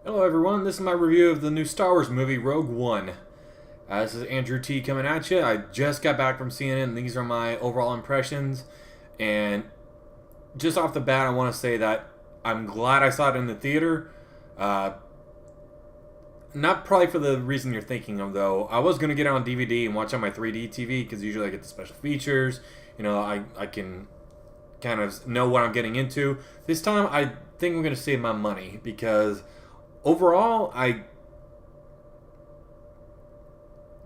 Hello everyone, this is my review of the new Star Wars movie, Rogue One. This is Andrew T coming at you. I just got back from seeing it and these are my overall impressions. And just off the bat, I want to say that I'm glad I saw it in the theater. Not probably for the reason you're thinking of though. I was going to get it on DVD and watch on my 3D TV because usually I get the special features. You know, I can kind of know what I'm getting into. This time I think I'm going to save my money because overall, I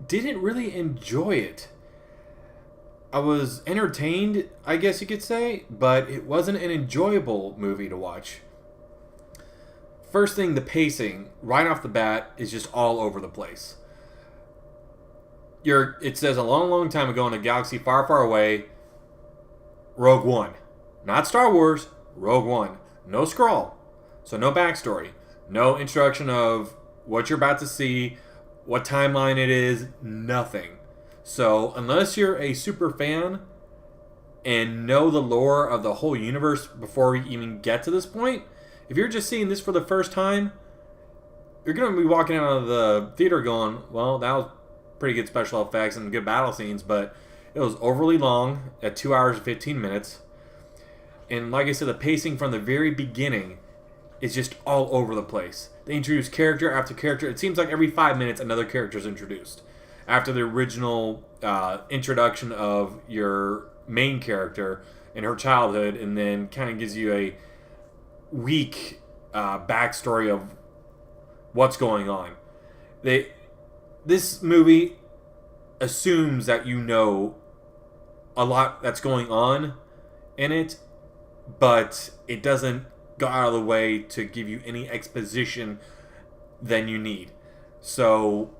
didn't really enjoy it. I was entertained, I guess you could say, but it wasn't an enjoyable movie to watch. First thing, the pacing, right off the bat, is just all over the place. It says a long, long time ago in a galaxy far, far away, Rogue One. Not Star Wars, Rogue One. No scroll, so no backstory. No introduction of what you're about to see, what timeline it is, nothing. So, unless you're a super fan and know the lore of the whole universe before we even get to this point, if you're just seeing this for the first time, you're going to be walking out of the theater going, well, that was pretty good special effects and good battle scenes, but it was overly long at 2 hours and 15 minutes. And like I said, the pacing from the very beginning is just all over the place. They introduce character after character. It seems like every 5 minutes another character is introduced. After the original introduction of your main character in her childhood, and then kind of gives you a weak backstory of what's going on. This movie assumes that you know a lot that's going on in it, but it doesn't go out of the way to give you any exposition than you need. So,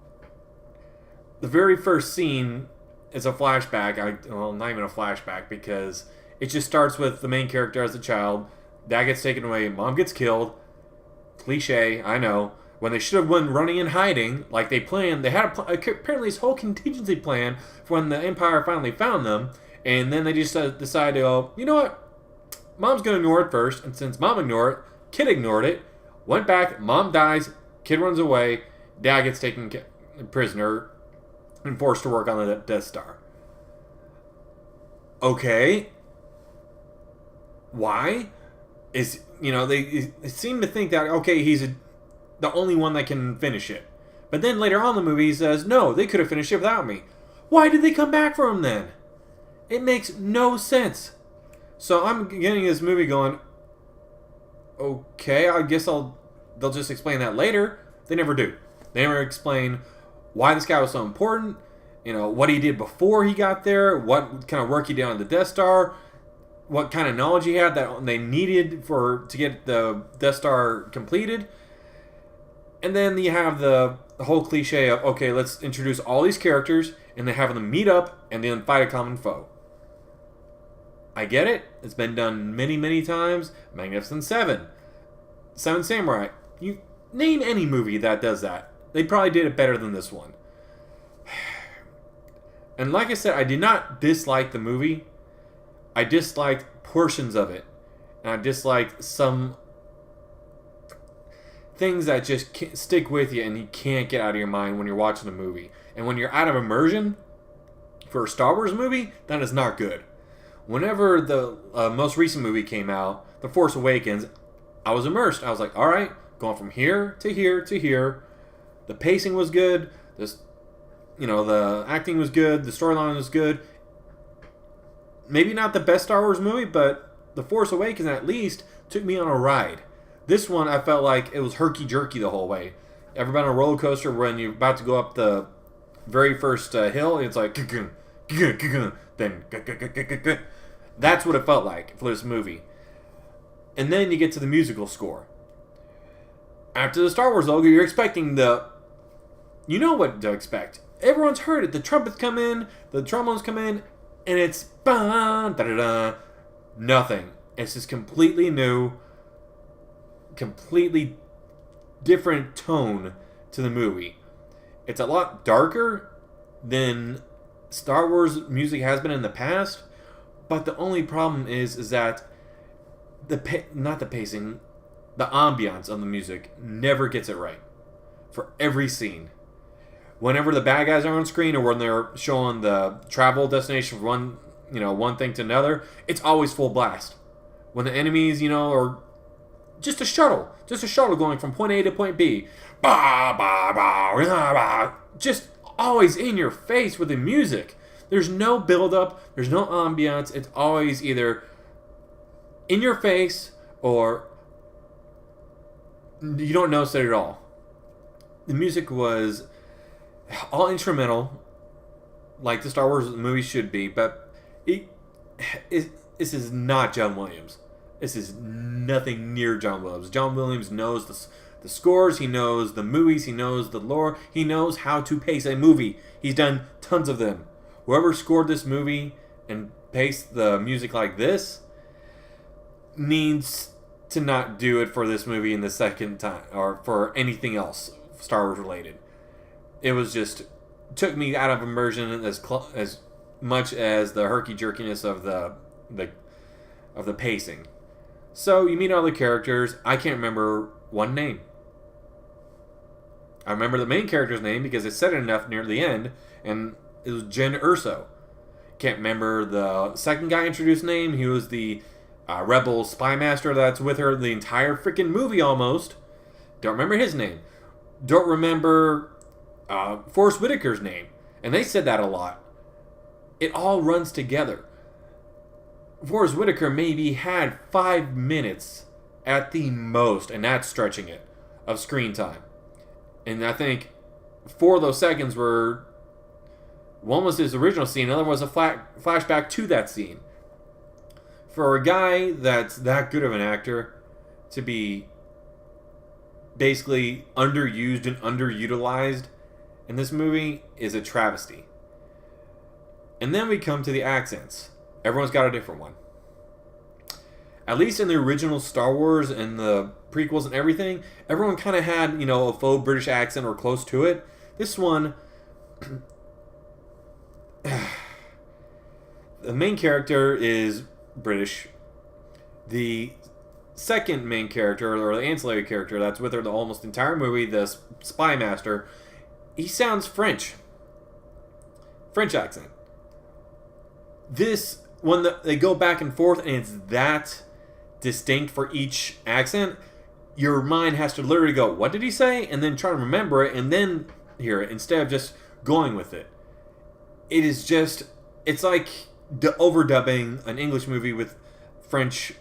the very first scene is a flashback. Well, not even a flashback, because it just starts with the main character as a child. Dad gets taken away, mom gets killed. Cliche, I know. When they should have been running and hiding, like they planned. They had apparently this whole contingency plan for when the Empire finally found them. And then they just decided to go, you know what? Mom's going to ignore it first, and since mom ignored it, kid ignored it, went back, mom dies, kid runs away, dad gets taken prisoner and forced to work on the Death Star. Okay. Why? They seem to think that, okay, he's the only one that can finish it. But then later on in the movie he says, no, they could have finished it without me. Why did they come back for him then? It makes no sense. So I'm getting this movie going, okay, I guess they'll just explain that later. They never do. They never explain why this guy was so important, what he did before he got there, what kind of work he did on the Death Star, what kind of knowledge he had that they needed to get the Death Star completed. And then you have the whole cliche of, okay, let's introduce all these characters and then have them meet up and then fight a common foe. I get it. It's been done many, many times. Magnificent Seven. Seven Samurai. You name any movie that does that. They probably did it better than this one. And like I said, I did not dislike the movie. I disliked portions of it. And I disliked some things that just can't stick with you and you can't get out of your mind when you're watching a movie. And when you're out of immersion for a Star Wars movie, that is not good. Whenever the most recent movie came out, The Force Awakens, I was immersed. I was like, all right, going from here to here to here. The pacing was good. The acting was good. The storyline was good. Maybe not the best Star Wars movie, but The Force Awakens at least took me on a ride. This one, I felt like it was herky-jerky the whole way. Ever been on a roller coaster when you're about to go up the very first hill? It's like, then that's what it felt like for this movie. And then you get to the musical score. After the Star Wars logo, you're expecting you know what to expect. Everyone's heard it. The trumpets come in, the trombones come in, and it's da-da-da. Nothing. It's just completely new, completely different tone to the movie. It's a lot darker than Star Wars music has been in the past, but the only problem is that not the pacing, the ambiance of the music never gets it right for every scene. Whenever the bad guys are on screen, or when they're showing the travel destination from one thing to another, it's always full blast. When the enemies, are just a shuttle going from point A to point B, bah, bah, bah, bah, bah, just always in your face with the music. There's no build up, there's no ambiance. It's always either in your face or you don't notice it at all. The music was all instrumental, like the Star Wars movie should be, but this is not John Williams. This is nothing near John Williams. John Williams knows the scores, he knows the movies, he knows the lore, he knows how to pace a movie. He's done tons of them. Whoever scored this movie and paced the music like this needs to not do it for this movie in the second time, or for anything else Star Wars related. It was just took me out of immersion as much as the herky jerkiness of the pacing. So you meet all the characters. I can't remember one name. I remember the main character's name because it said it enough near the end, and it was Jen Erso. Can't remember the second guy introduced name. He was the rebel spy master that's with her the entire freaking movie almost. Don't remember his name. Don't remember Forrest Whitaker's name. And they said that a lot. It all runs together. Forrest Whitaker maybe had 5 minutes at the most, and that's stretching it, of screen time. And I think 4 of those seconds were, one was his original scene, another was a flashback to that scene. For a guy that's that good of an actor to be basically underused and underutilized in this movie is a travesty. And then we come to the accents. Everyone's got a different one. At least in the original Star Wars and the prequels and everything, everyone kind of had, a faux British accent or close to it. This one, the main character is British. The second main character, or the ancillary character that's with her the almost entire movie, the spy master, he sounds French. French accent. This, when they go back and forth and it's that distinct for each accent, your mind has to literally go, what did he say? And then try to remember it and then hear it instead of just going with it. It is just, it's like overdubbing an English movie with French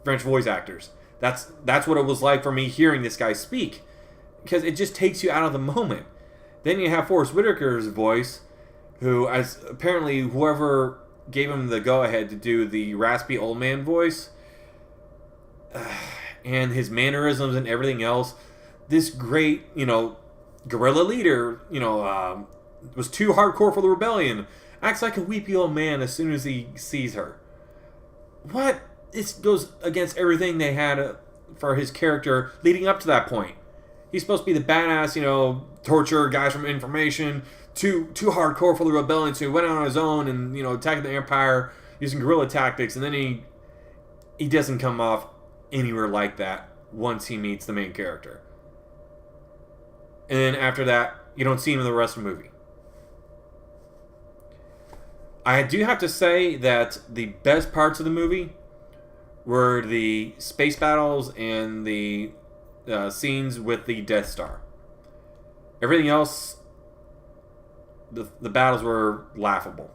voice actors. That's what it was like for me hearing this guy speak, because it just takes you out of the moment. Then you have Forrest Whitaker's voice, who, as apparently whoever gave him the go-ahead to do the raspy old man voice, and his mannerisms and everything else, this great, guerrilla leader, was too hardcore for the rebellion, acts like a weepy old man as soon as he sees her. What? This goes against everything they had for his character leading up to that point. He's supposed to be the badass, torture guys from information, too hardcore for the rebellion, so he went out on his own and, attacked the Empire using guerrilla tactics, and then he doesn't come off anywhere like that once he meets the main character. And then after that, you don't see him in the rest of the movie. I do have to say that the best parts of the movie were the space battles and the scenes with the Death Star. Everything else, the battles were laughable.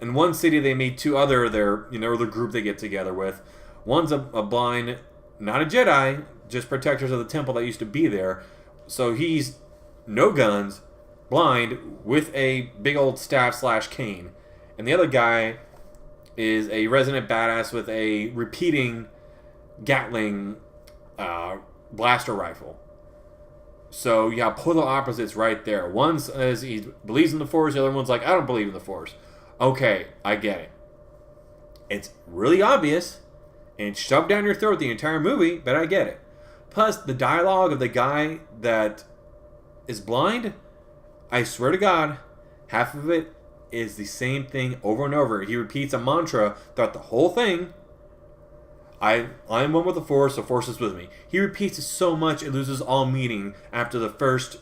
In one city, they meet two other the group they get together with. One's a blind, not a Jedi, just protectors of the temple that used to be there. So he's no guns, blind, with a big old staff / cane. And the other guy is a resident badass with a repeating Gatling blaster rifle. So you have polar opposites right there. One says he believes in the Force, the other one's like, I don't believe in the Force. Okay, I get it. It's really obvious, and it's shoved down your throat the entire movie, but I get it. Plus, the dialogue of the guy that is blind, I swear to God, half of it is the same thing over and over. He repeats a mantra throughout the whole thing. I'm one with the Force is with me. He repeats it so much it loses all meaning after the first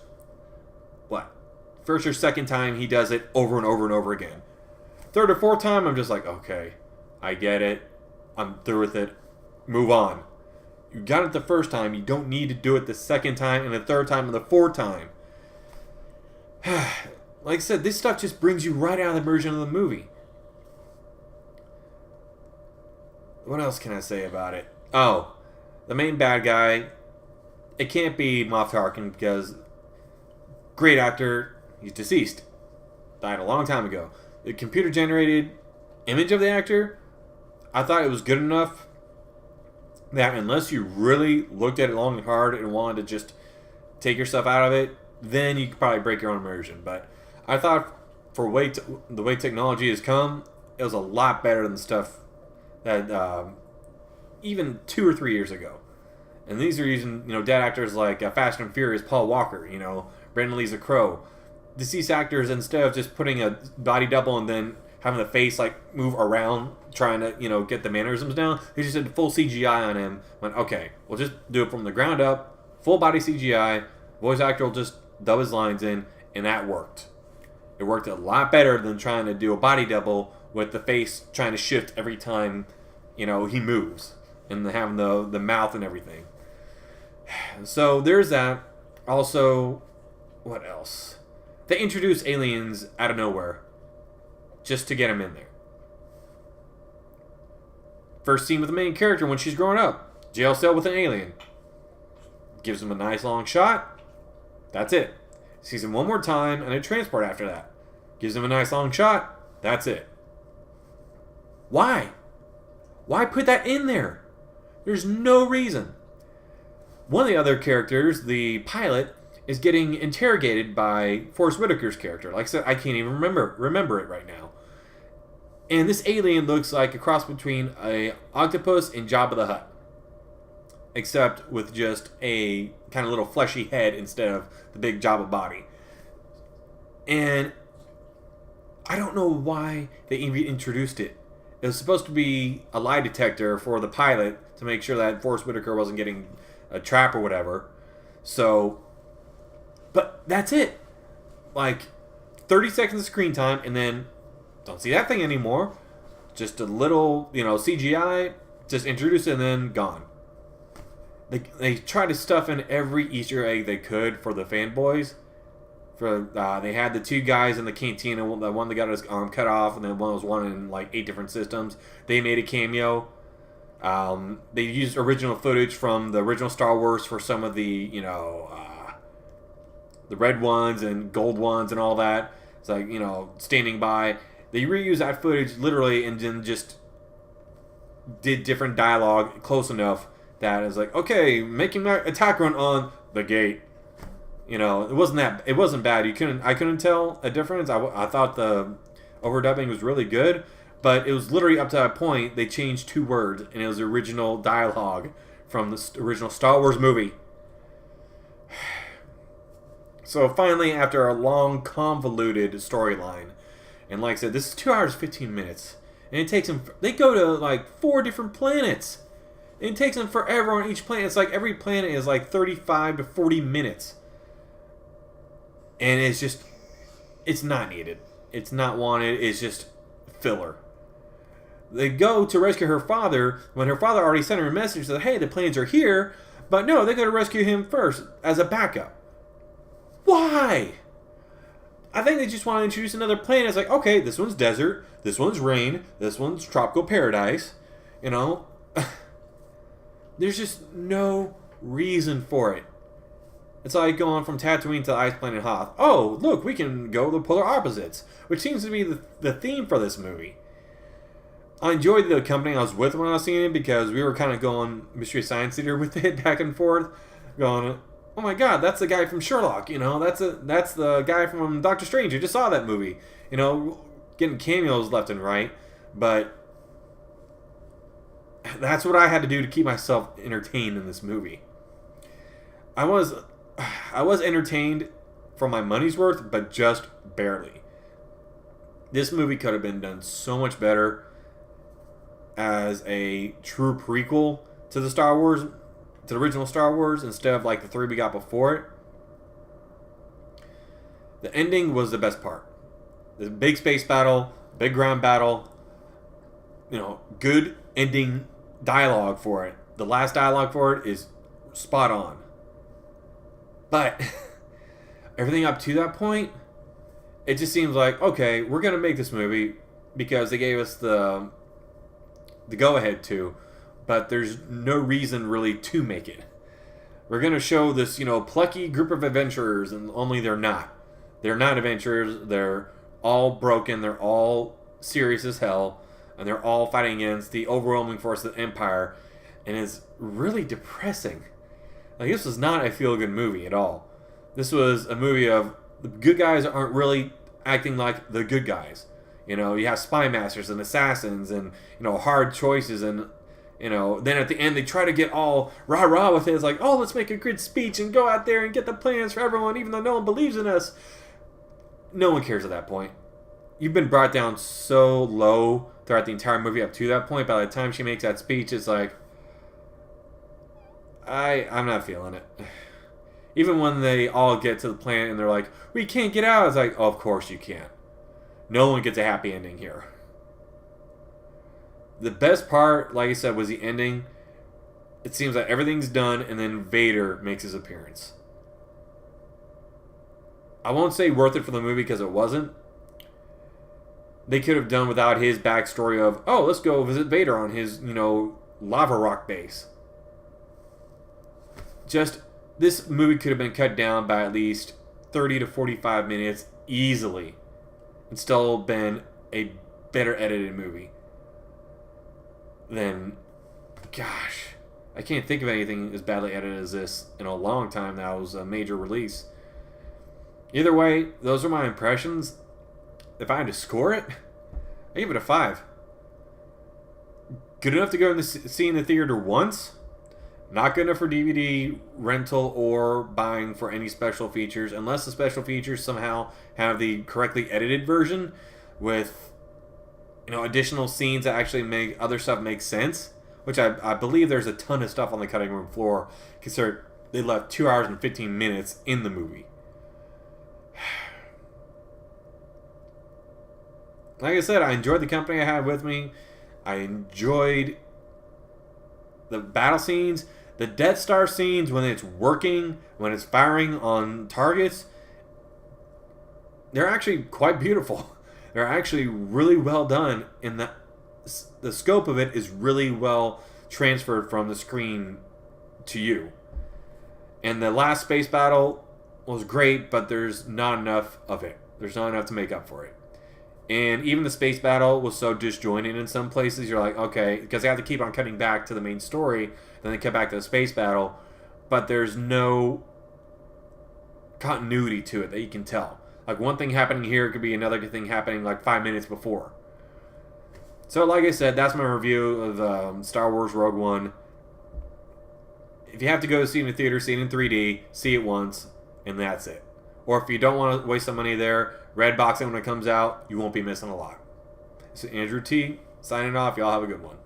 or second time he does it over and over and over again. Third or fourth time, I'm just like, okay, I get it. I'm through with it. Move on. You got it the first time. You don't need to do it the second time and the third time and the fourth time. Like I said, this stuff just brings you right out of the immersion of the movie. What else can I say about it? Oh, the main bad guy. It can't be Moff Tarkin because great actor. He's deceased. Died a long time ago. The computer-generated image of the actor, I thought it was good enough that unless you really looked at it long and hard and wanted to just take yourself out of it, then you could probably break your own immersion. But I thought for the way technology has come, it was a lot better than stuff that even 2 or 3 years ago. And these are using, dead actors like Fast and Furious Paul Walker, Brandon Lee's a Crow. Deceased actors, instead of just putting a body double and then having the face move around trying to get the mannerisms down, they just did full CGI on him. Went, okay, we'll just do it from the ground up, full body CGI. Voice actor will just dub his lines in, and that worked. It worked a lot better than trying to do a body double with the face trying to shift every time he moves and having the mouth and everything. So there's that. Also, what else? They introduce aliens out of nowhere just to get them in there. First scene with the main character when she's growing up. Jail cell with an alien. Gives him a nice long shot. That's it. Sees him one more time and a transport after that. Gives him a nice long shot. That's it. Why? Why put that in there? There's no reason. One of the other characters, the pilot, is getting interrogated by Forrest Whitaker's character. Like I said, I can't even remember it right now. And this alien looks like a cross between a octopus and Jabba the Hutt, except with just a kind of little fleshy head instead of the big Jabba body. And I don't know why they even introduced it. It was supposed to be a lie detector for the pilot to make sure that Forrest Whitaker wasn't getting a trap or whatever. But that's it. 30 seconds of screen time, and then don't see that thing anymore. Just a little, CGI, just introduce it and then gone. They tried to stuff in every Easter egg they could for the fanboys. They had the 2 guys in the cantina, the one that got his arm cut off, and then one was one in 8 different systems. They made a cameo. They used original footage from the original Star Wars for some of the, the red ones and gold ones and all that. It's standing by. They reused that footage literally and then just did different dialogue close enough that it's okay, making my attack run on the gate. It wasn't bad. I couldn't tell a difference. I thought the overdubbing was really good, but it was literally up to that point they changed 2 words and it was original dialogue from the original Star Wars movie. So finally, after a long, convoluted storyline, and like I said, this is 2 hours 15 minutes, and it takes them. They go to 4 different planets. And it takes them forever on each planet. It's every planet is 35 to 40 minutes, and it's not needed. It's not wanted. It's just filler. They go to rescue her father when her father already sent her a message that, hey, the planes are here, but no, they got to rescue him first as a backup. Why? I think they just want to introduce another planet. It's okay, this one's desert, this one's rain, this one's tropical paradise. There's just no reason for it. It's like going from Tatooine to the ice planet Hoth. Oh, look, we can go the polar opposites, which seems to be the theme for this movie. I enjoyed the company I was with when I was seeing it because we were kind of going Mystery Science Theater with it back and forth, going, oh my God, that's the guy from Sherlock. That's the guy from Doctor Strange. You just saw that movie. Getting cameos left and right, but that's what I had to do to keep myself entertained in this movie. I was entertained for my money's worth, but just barely. This movie could have been done so much better as a true prequel to the Star Wars, to the original Star Wars, instead of like the three we got before it. The ending was the best part. The big space battle, big ground battle, good ending dialogue for it. The last dialogue for it is spot on. But everything up to that point, it just seems like, okay, we're going to make this movie because they gave us the go-ahead to, but there's no reason really to make it. We're going to show this, plucky group of adventurers, and only they're not. They're not adventurers. They're all broken. They're all serious as hell, and they're all fighting against the overwhelming force of the Empire, and it's really depressing. Like, this was not a feel-good movie at all. This was a movie of the good guys aren't really acting like the good guys. You have spy masters and assassins and, hard choices, and, then at the end they try to get all rah-rah with it. It's like, oh, let's make a good speech and go out there and get the plans for everyone, even though no one believes in us. No one cares at that point. You've been brought down so low throughout the entire movie up to that point. By the time she makes that speech, it's like, I'm not feeling it. Even when they all get to the planet and they're like, we can't get out, it's like, oh, of course you can't. No one gets a happy ending here. The best part, like I said, was the ending. It seems like everything's done, and then Vader makes his appearance. I won't say worth it for the movie because it wasn't. They could have done without his backstory of, oh, let's go visit Vader on his, lava rock base. This movie could have been cut down by at least 30 to 45 minutes easily and still been a better edited movie. Then, gosh, I can't think of anything as badly edited as this in a long time that was a major release. Either way, those are my impressions. If I had to score it, I give it a 5. Good enough to go see in the theater once. Not good enough for DVD rental or buying for any special features, unless the special features somehow have the correctly edited version with, additional scenes that actually make other stuff make sense. Which I believe there's a ton of stuff on the cutting room floor, considering they left 2 hours and 15 minutes in the movie. Like I said, I enjoyed the company I had with me. I enjoyed the battle scenes. The Death Star scenes, when it's working, when it's firing on targets, they're actually quite beautiful. They're actually really well done, and the scope of it is really well transferred from the screen to you. And the last space battle was great, but there's not enough of it. There's not enough to make up for it. And even the space battle was so disjointed in some places, you're like, okay, because they have to keep on cutting back to the main story, then they cut back to the space battle, but there's no continuity to it that you can tell. Like, one thing happening here could be another thing happening like 5 minutes before. So, like I said, that's my review of Star Wars Rogue One. If you have to go see it in the theater, see it in 3D, see it once, and that's it. Or if you don't want to waste some money there, Redbox it when it comes out, you won't be missing a lot. So Andrew T, signing off. Y'all have a good one.